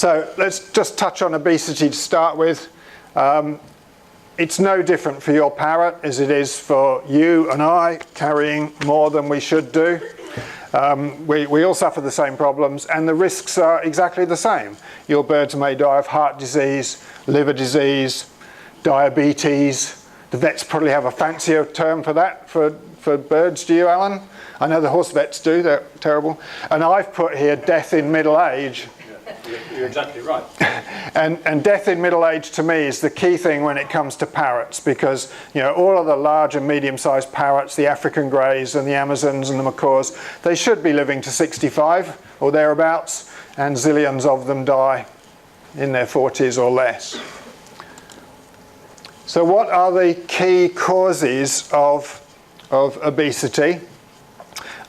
So let's just touch on obesity to start with. It's no different for your parrot as it is for you and I, carrying more than we should do. We all suffer the same problems, and the risks are exactly the same. Your birds may die of heart disease, liver disease, diabetes. The vets probably have a fancier term for that, for birds. Do you, Alan? I know the horse vets do, they're terrible. And I've put here death in middle age. You're exactly right. And death in middle age to me is the key thing when it comes to parrots, because all of the large and medium-sized parrots, the African greys and the Amazons and the macaws, they should be living to 65 or thereabouts, and zillions of them die in their 40s or less. So what are the key causes of obesity?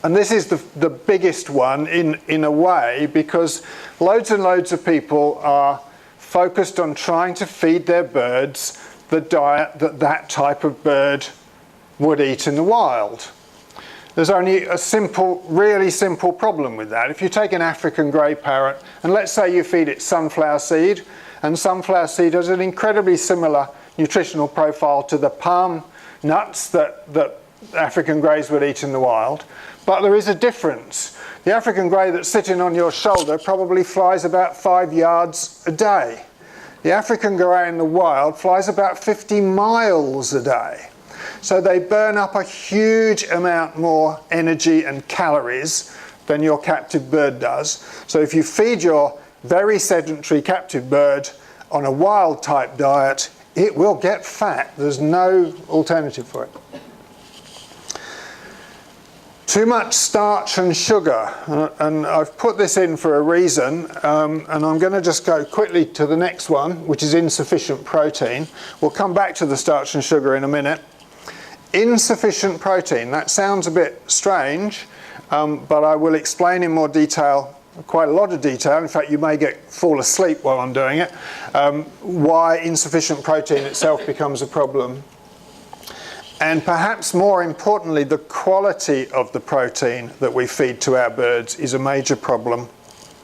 And this is the biggest one in a way, because loads and loads of people are focused on trying to feed their birds the diet that type of bird would eat in the wild. There's only a really simple problem with that. If you take an African grey parrot, and let's say you feed it sunflower seed, and sunflower seed has an incredibly similar nutritional profile to the palm nuts that African greys would eat in the wild. But there is a difference. The African grey that's sitting on your shoulder probably flies about 5 yards a day. The African grey in the wild flies about 50 miles a day. So they burn up a huge amount more energy and calories than your captive bird does. So if you feed your very sedentary captive bird on a wild type diet, it will get fat. There's no alternative for it. Too much starch and sugar, and I've put this in for a reason, and I'm going to just go quickly to the next one, which is insufficient protein. We'll come back to the starch and sugar in a minute. Insufficient protein, that sounds a bit strange, but I will explain in more detail, quite a lot of detail, in fact you may fall asleep while I'm doing it, why insufficient protein itself becomes a problem. And perhaps more importantly, the quality of the protein that we feed to our birds is a major problem